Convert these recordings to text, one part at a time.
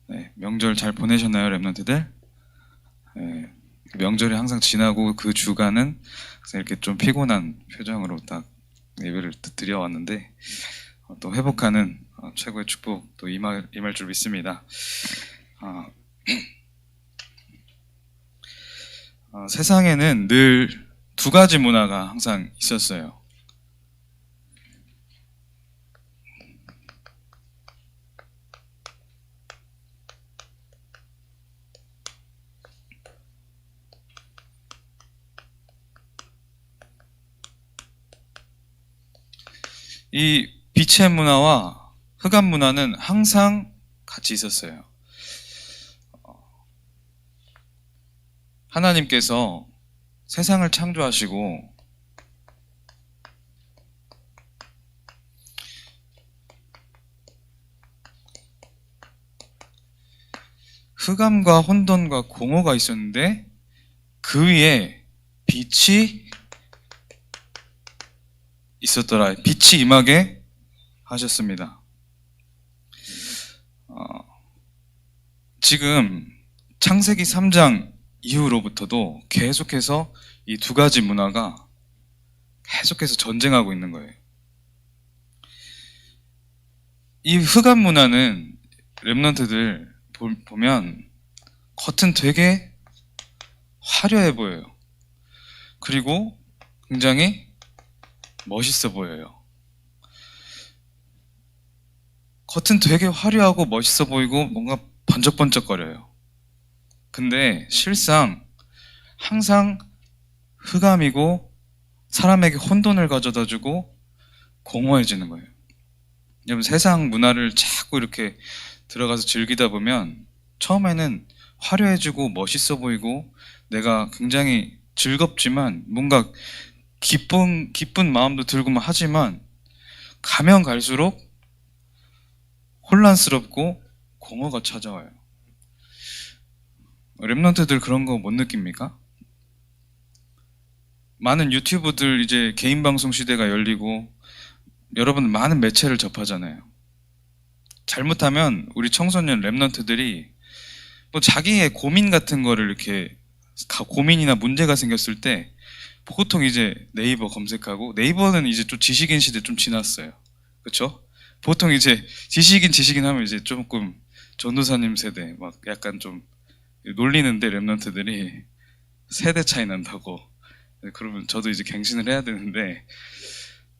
네, 명절 잘 보내셨나요, 랩런트들? 네, 명절이 항상 지나고 그 주간은 이렇게 좀 피곤한 표정으로 딱 예배를 드려왔는데 또 회복하는 최고의 축복 또 임할 줄 믿습니다. 세상에는 늘 두 가지 문화가 항상 있었어요. 이 빛의 문화와 흑암 문화는 항상 같이 있었어요. 하나님께서 세상을 창조하시고 흑암과 혼돈과 공허가 있었는데 그 위에 빛이 있었더라. 빛이 임하게 하셨습니다. 지금 창세기 3장 이후로부터도 계속해서 이 두 가지 문화가 계속해서 전쟁하고 있는 거예요. 이 흑암 문화는 랩런트들 보면 겉은 되게 화려해 보여요. 그리고 굉장히 멋있어 보여요. 겉은 되게 화려하고 멋있어 보이고 뭔가 번쩍번쩍거려요. 근데 실상 항상 흑암이고 사람에게 혼돈을 가져다 주고 공허해지는 거예요. 여러분, 세상 문화를 자꾸 이렇게 들어가서 즐기다 보면 처음에는 화려해지고 멋있어 보이고 내가 굉장히 즐겁지만 뭔가 기쁜 마음도 들고만 하지만 가면 갈수록 혼란스럽고 공허가 찾아와요. 랩런트들 그런 거 못 느낍니까? 많은 유튜브들 이제 개인 방송 시대가 열리고 여러분 많은 매체를 접하잖아요. 잘못하면 우리 청소년 랩런트들이 뭐 자기의 고민 같은 거를 이렇게 고민이나 문제가 생겼을 때 보통 이제 네이버 검색하고, 네이버는 이제 좀 지식인 시대 좀 지났어요. 그렇죠? 보통 이제 지식인 하면 이제 조금 전도사님 세대 막 약간 좀 놀리는데 랩런트들이 세대 차이 난다고. 그러면 저도 이제 갱신을 해야 되는데,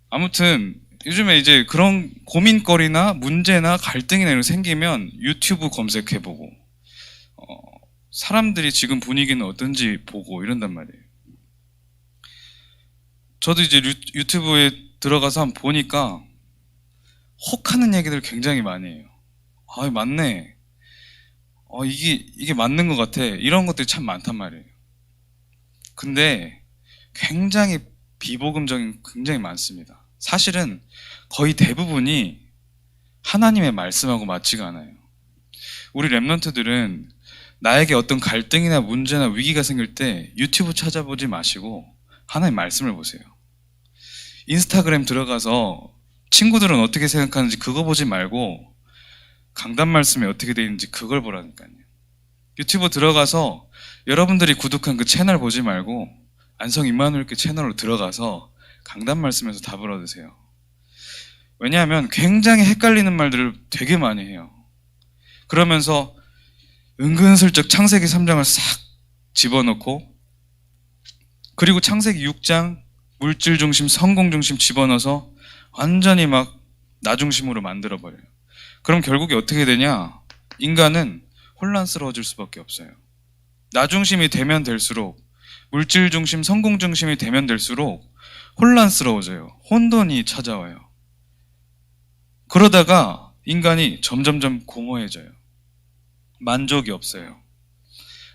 아무튼 요즘에 이제 그런 고민거리나 문제나 갈등이나 이런 거 생기면 유튜브 검색해보고 사람들이 지금 분위기는 어떤지 보고 이런단 말이에요. 저도 이제 유튜브에 들어가서 한번 보니까 혹하는 얘기들 굉장히 많이 해요. 아, 맞네. 이게 맞는 것 같아. 이런 것들이 참 많단 말이에요. 근데 굉장히 비복음적인 굉장히 많습니다. 사실은 거의 대부분이 하나님의 말씀하고 맞지가 않아요. 우리 랩런트들은 나에게 어떤 갈등이나 문제나 위기가 생길 때 유튜브 찾아보지 마시고 하나님의 말씀을 보세요. 인스타그램 들어가서 친구들은 어떻게 생각하는지 그거 보지 말고 강단 말씀이 어떻게 되어 있는지 그걸 보라니까요. 유튜브 들어가서 여러분들이 구독한 그 채널 보지 말고 안성 임마누엘교회 채널로 들어가서 강단 말씀에서 답을 얻으세요. 왜냐하면 굉장히 헷갈리는 말들을 되게 많이 해요. 그러면서 은근슬쩍 창세기 3장을 싹 집어넣고, 그리고 창세기 6장 물질 중심, 성공 중심 집어넣어서 완전히 막 나 중심으로 만들어버려요. 그럼 결국에 어떻게 되냐? 인간은 혼란스러워질 수밖에 없어요. 나 중심이 되면 될수록, 물질 중심, 성공 중심이 되면 될수록 혼란스러워져요. 혼돈이 찾아와요. 그러다가 인간이 점점점 공허해져요. 만족이 없어요.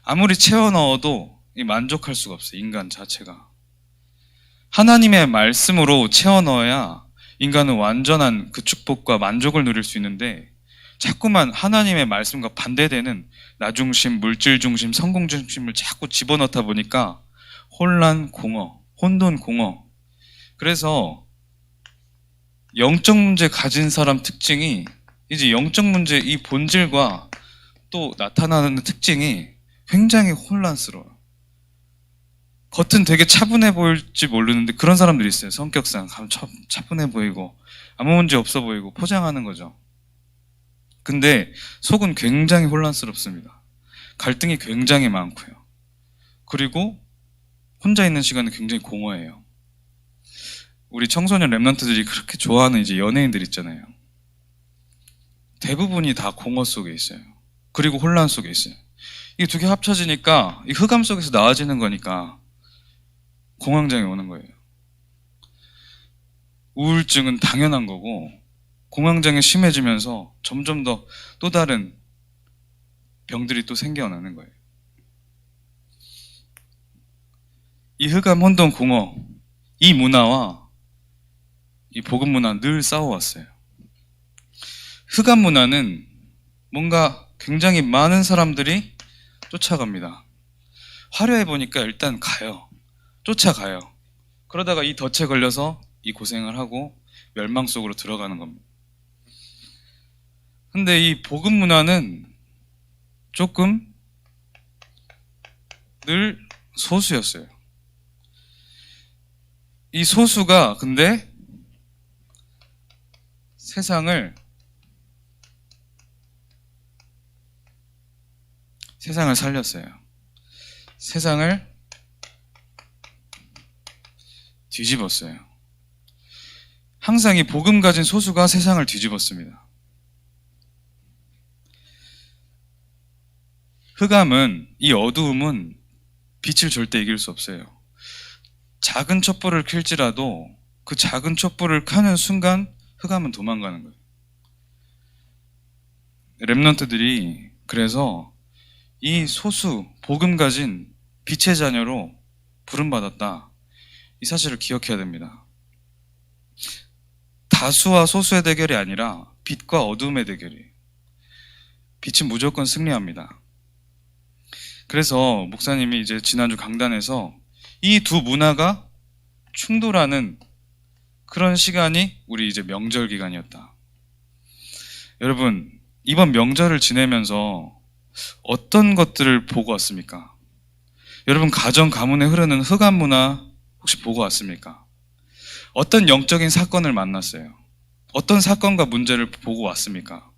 아무리 채워 넣어도 만족할 수가 없어요. 인간 자체가. 하나님의 말씀으로 채워 넣어야 인간은 완전한 그 축복과 만족을 누릴 수 있는데, 자꾸만 하나님의 말씀과 반대되는 나 중심, 물질 중심, 성공 중심을 자꾸 집어넣다 보니까 혼란, 공허, 혼돈, 공허. 그래서 영적 문제 가진 사람 특징이 이제 영적 문제 이 본질과 또 나타나는 특징이 굉장히 혼란스러워요. 겉은 되게 차분해 보일지 모르는데 그런 사람들이 있어요. 성격상 차분해 보이고 아무 문제 없어 보이고 포장하는 거죠. 근데 속은 굉장히 혼란스럽습니다. 갈등이 굉장히 많고요. 그리고 혼자 있는 시간은 굉장히 공허해요. 우리 청소년 랩런트들이 그렇게 좋아하는 이제 연예인들 있잖아요. 대부분이 다 공허 속에 있어요. 그리고 혼란 속에 있어요. 이 두 개 합쳐지니까 이 흑암 속에서 나아지는 거니까 공황장애 오는 거예요. 우울증은 당연한 거고 공황장애 심해지면서 점점 더 또 다른 병들이 또 생겨나는 거예요. 이 흑암, 혼돈, 공허, 이 문화와 이 복음 문화 늘 싸워왔어요. 흑암 문화는 뭔가 굉장히 많은 사람들이 쫓아갑니다. 화려해 보니까 일단 가요. 쫓아가요. 그러다가 이 덫에 걸려서 이 고생을 하고 멸망 속으로 들어가는 겁니다. 근데 이 복음 문화는 조금 늘 소수였어요. 이 소수가 근데 세상을 살렸어요. 세상을 뒤집었어요. 항상 이 복음 가진 소수가 세상을 뒤집었습니다. 흑암은, 이 어두움은 빛을 절대 이길 수 없어요. 작은 촛불을 켤지라도 그 작은 촛불을 켜는 순간 흑암은 도망가는 거예요. 랩런트들이 그래서 이 소수, 복음 가진 빛의 자녀로 부름받았다. 이 사실을 기억해야 됩니다. 다수와 소수의 대결이 아니라 빛과 어둠의 대결이에요. 빛은 무조건 승리합니다. 그래서 목사님이 이제 지난주 강단에서 이 두 문화가 충돌하는 그런 시간이 우리 이제 명절 기간이었다. 여러분, 이번 명절을 지내면서 어떤 것들을 보고 왔습니까? 여러분, 가정 가문에 흐르는 흑암 문화 혹시 보고 왔습니까? 어떤 영적인 사건을 만났어요? 어떤 사건과 문제를 보고 왔습니까?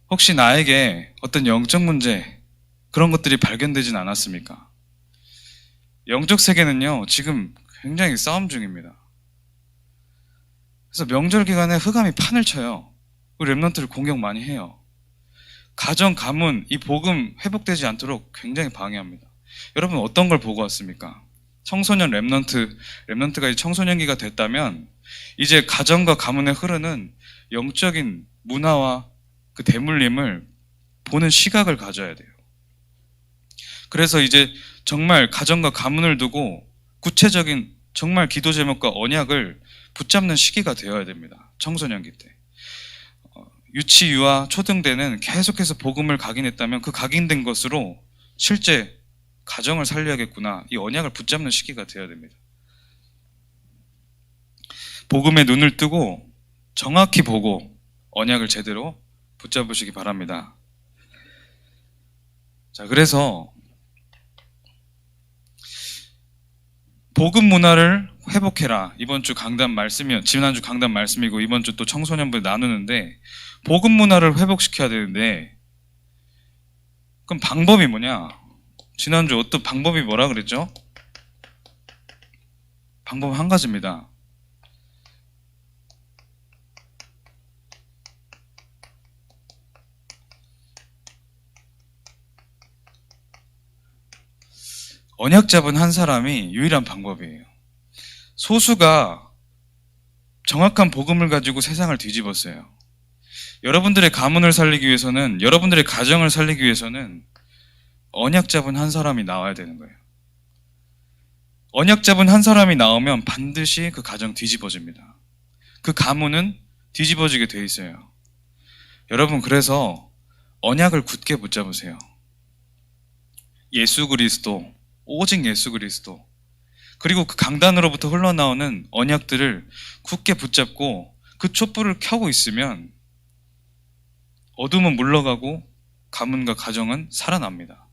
혹시 나에게 어떤 영적 문제, 그런 것들이 발견되진 않았습니까? 영적 세계는요, 지금 굉장히 싸움 중입니다. 그래서 명절 기간에 흑암이 판을 쳐요. 우리 랩런트를 공격 많이 해요. 가정, 가문, 이 복음 회복되지 않도록 굉장히 방해합니다. 여러분, 어떤 걸 보고 왔습니까? 청소년 랩런트가 이제 청소년기가 됐다면 이제 가정과 가문에 흐르는 영적인 문화와 그 대물림을 보는 시각을 가져야 돼요. 그래서 이제 정말 가정과 가문을 두고 구체적인 정말 기도 제목과 언약을 붙잡는 시기가 되어야 됩니다. 청소년기 때. 유치, 유아, 초등 때는 계속해서 복음을 각인했다면 그 각인된 것으로 실제 가정을 살려야겠구나. 이 언약을 붙잡는 시기가 되어야 됩니다. 복음에 눈을 뜨고 정확히 보고 언약을 제대로 붙잡으시기 바랍니다. 자, 그래서 복음 문화를 회복해라. 이번 주 강단 말씀이, 지난주 강단 말씀이고 이번 주 또 청소년분 나누는데 복음 문화를 회복시켜야 되는데 그럼 방법이 뭐냐? 지난주 어떤 방법이 뭐라 그랬죠? 방법 한 가지입니다. 언약 잡은 한 사람이 유일한 방법이에요. 소수가 정확한 복음을 가지고 세상을 뒤집었어요. 여러분들의 가문을 살리기 위해서는, 여러분들의 가정을 살리기 위해서는 언약 잡은 한 사람이 나와야 되는 거예요. 언약 잡은 한 사람이 나오면 반드시 그 가정 뒤집어집니다. 그 가문은 뒤집어지게 돼 있어요. 여러분, 그래서 언약을 굳게 붙잡으세요. 예수 그리스도, 오직 예수 그리스도, 그리고 그 강단으로부터 흘러나오는 언약들을 굳게 붙잡고 그 촛불을 켜고 있으면 어둠은 물러가고 가문과 가정은 살아납니다.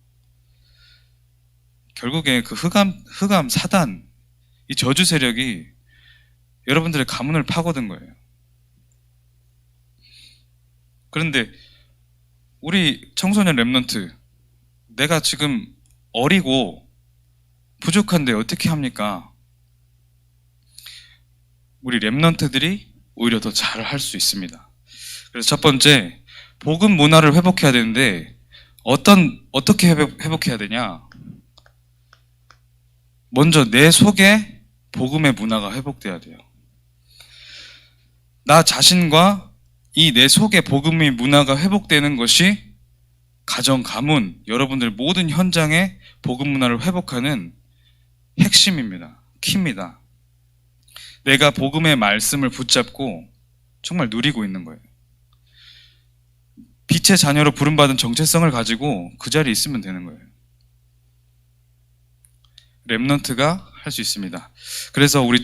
결국에 그 흑암 사단, 이 저주 세력이 여러분들의 가문을 파고든 거예요. 그런데 우리 청소년 랩런트, 내가 지금 어리고 부족한데 어떻게 합니까? 우리 랩런트들이 오히려 더 잘 할 수 있습니다. 그래서 첫 번째, 복음 문화를 회복해야 되는데 어떻게 회복해야 되냐? 먼저 내 속에 복음의 문화가 회복돼야 돼요. 나 자신과 이 내 속에 복음의 문화가 회복되는 것이 가정, 가문, 여러분들 모든 현장에 복음 문화를 회복하는 핵심입니다. 키입니다. 내가 복음의 말씀을 붙잡고 정말 누리고 있는 거예요. 빛의 자녀로 부름받은 정체성을 가지고 그 자리에 있으면 되는 거예요. 랩넌트가 할 수 있습니다. 그래서 우리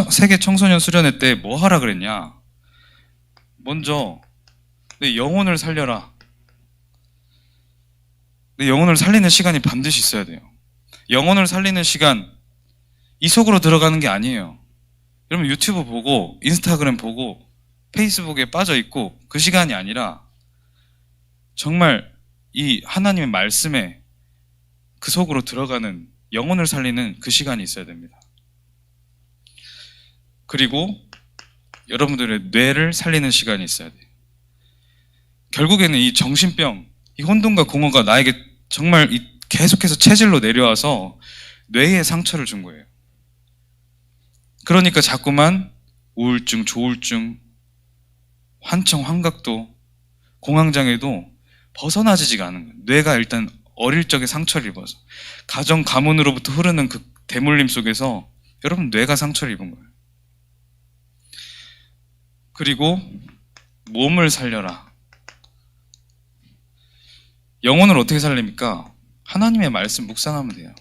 세계 청소년 수련회 때 뭐 하라 그랬냐? 먼저 내 영혼을 살려라. 내 영혼을 살리는 시간이 반드시 있어야 돼요. 영혼을 살리는 시간, 이 속으로 들어가는 게 아니에요. 여러분 유튜브 보고 인스타그램 보고 페이스북에 빠져 있고 그 시간이 아니라 정말 이 하나님의 말씀에 그 속으로 들어가는 영혼을 살리는 그 시간이 있어야 됩니다. 그리고 여러분들의 뇌를 살리는 시간이 있어야 돼요. 결국에는 이 정신병, 이 혼돈과 공허가 나에게 정말 계속해서 체질로 내려와서 뇌에 상처를 준 거예요. 그러니까 자꾸만 우울증, 조울증, 환청, 환각도, 공황장애도 벗어나지가 않은 거예요. 뇌가 일단 어릴 적에 상처를 입어서 가정, 가문으로부터 흐르는 그 대물림 속에서 여러분 뇌가 상처를 입은 거예요. 그리고 몸을 살려라. 영혼을 어떻게 살립니까? 하나님의 말씀 묵상하면 돼요.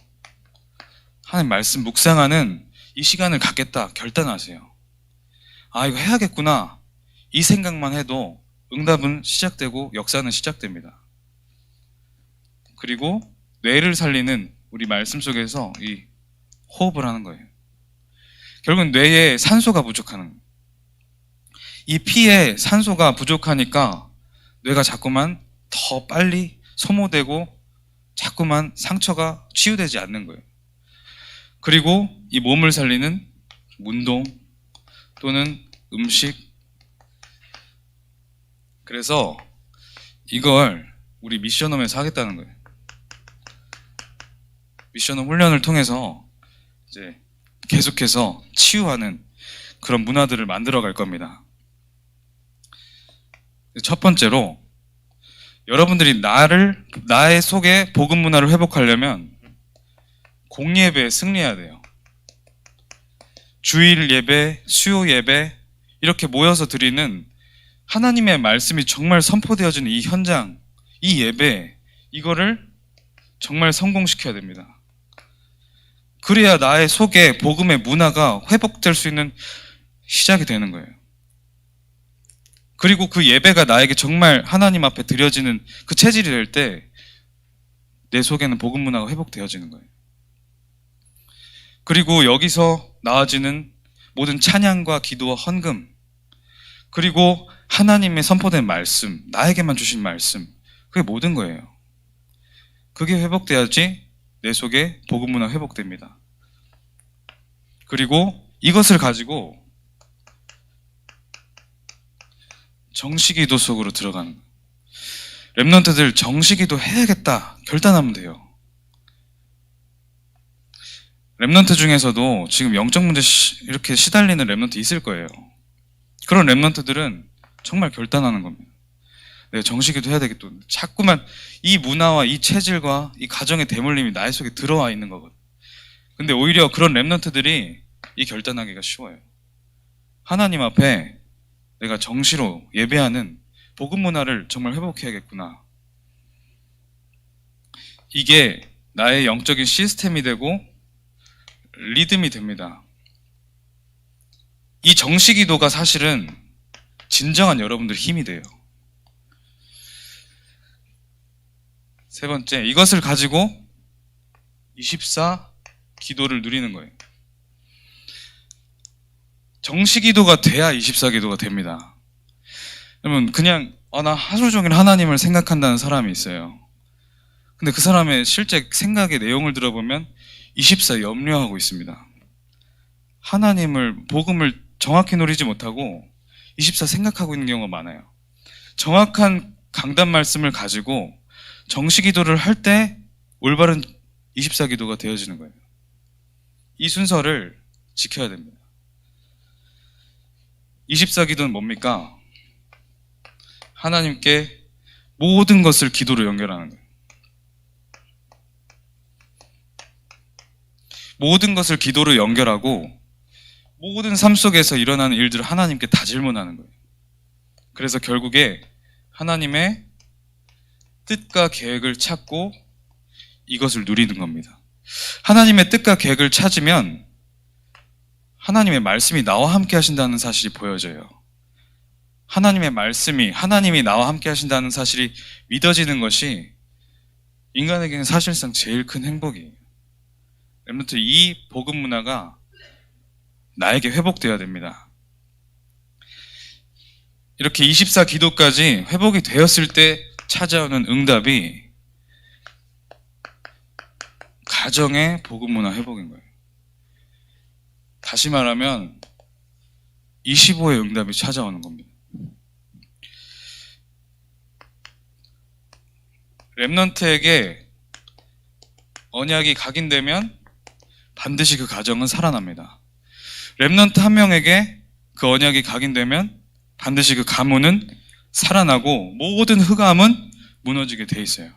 하나님 말씀 묵상하는 이 시간을 갖겠다 결단하세요. 아, 이거 해야겠구나. 이 생각만 해도 응답은 시작되고 역사는 시작됩니다. 그리고 뇌를 살리는 우리 말씀 속에서 이 호흡을 하는 거예요. 결국은 뇌에 산소가 부족하는 거예요. 이 피에 산소가 부족하니까 뇌가 자꾸만 더 빨리 소모되고 자꾸만 상처가 치유되지 않는 거예요. 그리고 이 몸을 살리는 운동 또는 음식. 그래서 이걸 우리 미션홈에서 하겠다는 거예요. 미션홈 훈련을 통해서 이제 계속해서 치유하는 그런 문화들을 만들어 갈 겁니다. 첫 번째로 여러분들이 나의 속에 복음 문화를 회복하려면 공예배에 승리해야 돼요. 주일 예배, 수요 예배 이렇게 모여서 드리는 하나님의 말씀이 정말 선포되어지는 이 현장, 이 예배, 이거를 정말 성공시켜야 됩니다. 그래야 나의 속에 복음의 문화가 회복될 수 있는 시작이 되는 거예요. 그리고 그 예배가 나에게 정말 하나님 앞에 드려지는 그 체질이 될 때 내 속에는 복음 문화가 회복되어지는 거예요. 그리고 여기서 나아지는 모든 찬양과 기도와 헌금, 그리고 하나님의 선포된 말씀, 나에게만 주신 말씀, 그게 모든 거예요. 그게 회복돼야지 내 속에 복음 문화 회복됩니다. 그리고 이것을 가지고 정시기도 속으로 들어가는 거예요. 랩런트들 정시기도 해야겠다 결단하면 돼요. 랩런트 중에서도 지금 영적 문제 이렇게 시달리는 랩런트 있을 거예요. 그런 랩런트들은 정말 결단하는 겁니다. 내가 정시기도 해야 되겠다. 자꾸만 이 문화와 이 체질과 이 가정의 대물림이 나의 속에 들어와 있는 거거든. 근데 오히려 그런 랩런트들이 이 결단하기가 쉬워요. 하나님 앞에 내가 정시로 예배하는 복음 문화를 정말 회복해야겠구나. 이게 나의 영적인 시스템이 되고 리듬이 됩니다. 이 정시기도가 사실은 진정한 여러분들 힘이 돼요. 세 번째, 이것을 가지고 24 기도를 누리는 거예요. 정시 기도가 돼야 24 기도가 됩니다. 그러면 그냥 나 하루 종일 하나님을 생각한다는 사람이 있어요. 근데 그 사람의 실제 생각의 내용을 들어보면 24 염려하고 있습니다. 하나님을, 복음을 정확히 누리지 못하고 24 생각하고 있는 경우가 많아요. 정확한 강단 말씀을 가지고 정시 기도를 할 때 올바른 24 기도가 되어지는 거예요. 이 순서를 지켜야 됩니다. 24 기도는 뭡니까? 하나님께 모든 것을 기도로 연결하는 거예요. 모든 것을 기도로 연결하고 모든 삶 속에서 일어나는 일들을 하나님께 다 질문하는 거예요. 그래서 결국에 하나님의 뜻과 계획을 찾고 이것을 누리는 겁니다. 하나님의 뜻과 계획을 찾으면 하나님의 말씀이 나와 함께 하신다는 사실이 보여져요. 하나님의 말씀이, 하나님이 나와 함께 하신다는 사실이 믿어지는 것이 인간에게는 사실상 제일 큰 행복이에요. 렘넌트, 이 복음 문화가 나에게 회복되어야 됩니다. 이렇게 24 기도까지 회복이 되었을 때 찾아오는 응답이 가정의 복음 문화 회복인 거예요. 다시 말하면 25의 응답이 찾아오는 겁니다. 렘넌트에게 언약이 각인되면 반드시 그 가정은 살아납니다. 렘넌트 한 명에게 그 언약이 각인되면 반드시 그 가문은 살아나고 모든 흑암은 무너지게 돼 있어요.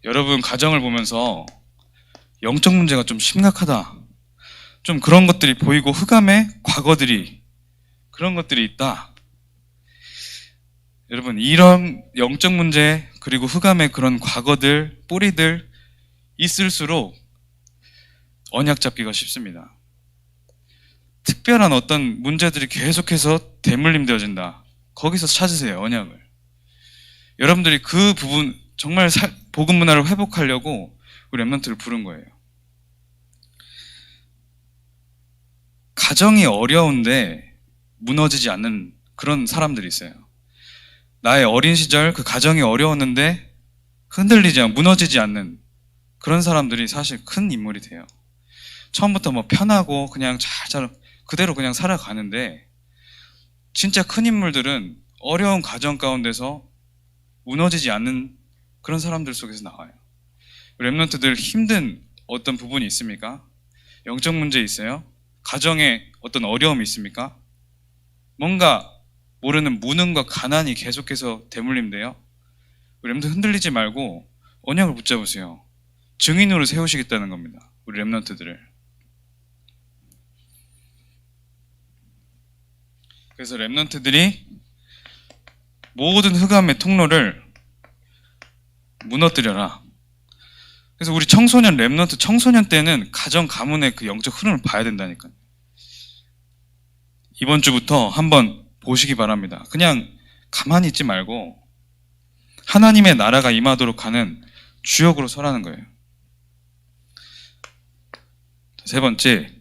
여러분, 가정을 보면서 영적 문제가 좀 심각하다, 좀 그런 것들이 보이고 흑암의 과거들이, 그런 것들이 있다. 여러분, 이런 영적 문제 그리고 흑암의 그런 과거들, 뿌리들 있을수록 언약 잡기가 쉽습니다. 특별한 어떤 문제들이 계속해서 대물림 되어진다. 거기서 찾으세요, 언약을. 여러분들이 그 부분, 정말 복음 문화를 회복하려고 우리 렘넌트를 부른 거예요. 가정이 어려운데 무너지지 않는 그런 사람들이 있어요. 나의 어린 시절 그 가정이 어려웠는데 흔들리지 않고 무너지지 않는 그런 사람들이 사실 큰 인물이 돼요. 처음부터 뭐 편하고 그냥 잘 그대로 그냥 살아가는데 진짜 큰 인물들은 어려운 가정 가운데서 무너지지 않는 그런 사람들 속에서 나와요. 렘넌트들 힘든 어떤 부분이 있습니까? 영적 문제 있어요? 가정에 어떤 어려움이 있습니까? 뭔가 모르는 무능과 가난이 계속해서 대물림돼요? 렘넌트 흔들리지 말고 언약을 붙잡으세요. 증인으로 세우시겠다는 겁니다. 우리 렘넌트들을. 그래서 렘넌트들이 모든 흑암의 통로를 무너뜨려라. 그래서 우리 청소년 렘넌트 청소년 때는 가정 가문의 그 영적 흐름을 봐야 된다니까요. 이번 주부터 한번 보시기 바랍니다. 그냥 가만히 있지 말고 하나님의 나라가 임하도록 하는 주역으로 서라는 거예요. 세 번째,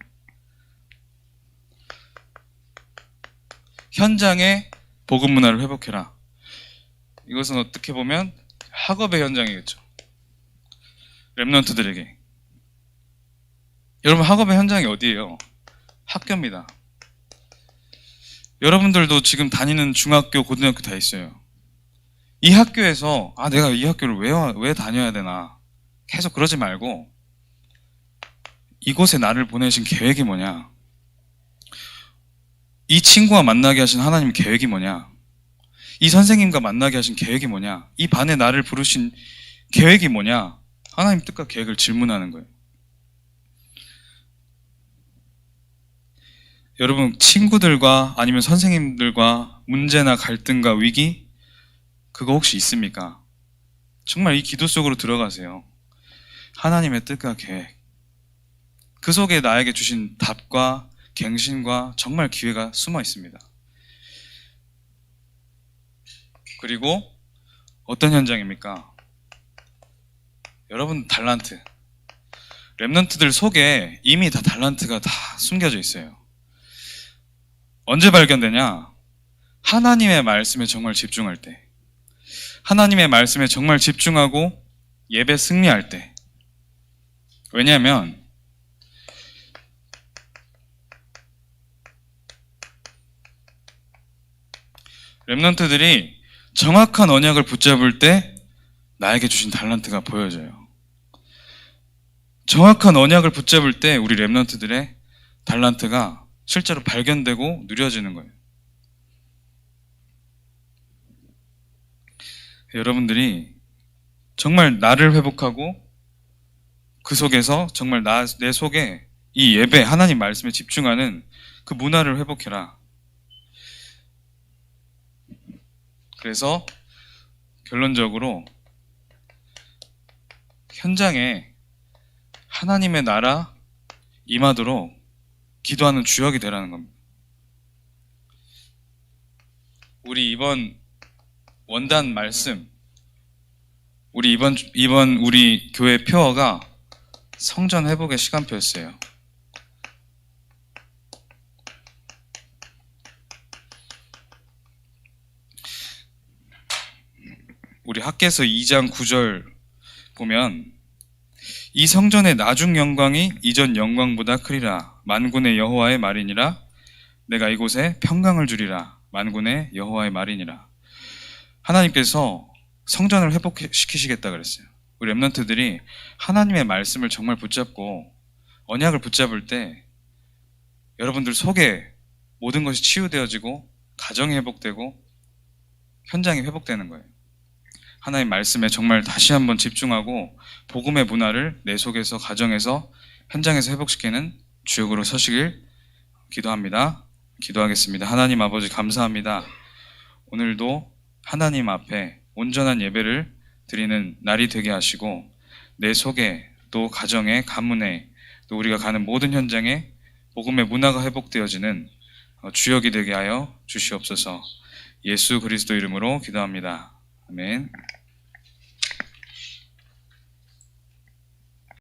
현장의 복음 문화를 회복해라. 이것은 어떻게 보면 학업의 현장이겠죠. 렘넌트들에게. 여러분, 학업의 현장이 어디예요? 학교입니다. 여러분들도 지금 다니는 중학교, 고등학교 다 있어요. 이 학교에서 내가 이 학교를 왜 다녀야 되나 계속 그러지 말고 이곳에 나를 보내신 계획이 뭐냐, 이 친구와 만나게 하신 하나님 계획이 뭐냐, 이 선생님과 만나게 하신 계획이 뭐냐, 이 반에 나를 부르신 계획이 뭐냐, 하나님 뜻과 계획을 질문하는 거예요. 여러분, 친구들과 아니면 선생님들과 문제나 갈등과 위기, 그거 혹시 있습니까? 정말 이 기도 속으로 들어가세요. 하나님의 뜻과 계획, 그 속에 나에게 주신 답과 갱신과 정말 기회가 숨어 있습니다. 그리고 어떤 현장입니까? 여러분 달란트. 랩런트들 속에 이미 다 달란트가 다 숨겨져 있어요. 언제 발견되냐? 하나님의 말씀에 정말 집중할 때. 하나님의 말씀에 정말 집중하고 예배 승리할 때. 왜냐하면 랩런트들이 정확한 언약을 붙잡을 때 나에게 주신 달란트가 보여져요. 정확한 언약을 붙잡을 때 우리 랩런트들의 달란트가 실제로 발견되고 누려지는 거예요. 여러분들이 정말 나를 회복하고 그 속에서 정말 내 속에 이 예배, 하나님 말씀에 집중하는 그 문화를 회복해라. 그래서 결론적으로 현장에 하나님의 나라 임하도록 기도하는 주역이 되라는 겁니다. 우리 이번 원단 말씀, 우리 이번 우리 교회 표어가 성전 회복의 시간표였어요. 우리 학개서 2장 9절 보면 이 성전의 나중 영광이 이전 영광보다 크리라. 만군의 여호와의 말이니라. 내가 이곳에 평강을 주리라. 만군의 여호와의 말이니라. 하나님께서 성전을 회복시키시겠다 그랬어요. 우리 랩런트들이 하나님의 말씀을 정말 붙잡고 언약을 붙잡을 때 여러분들 속에 모든 것이 치유되어지고 가정이 회복되고 현장이 회복되는 거예요. 하나님 말씀에 정말 다시 한번 집중하고 복음의 문화를 내 속에서, 가정에서, 현장에서 회복시키는 주역으로 서시길 기도합니다. 기도하겠습니다. 하나님 아버지 감사합니다. 오늘도 하나님 앞에 온전한 예배를 드리는 날이 되게 하시고 내 속에 또 가정에, 가문에 또 우리가 가는 모든 현장에 복음의 문화가 회복되어지는 주역이 되게 하여 주시옵소서. 예수 그리스도 이름으로 기도합니다. 아멘.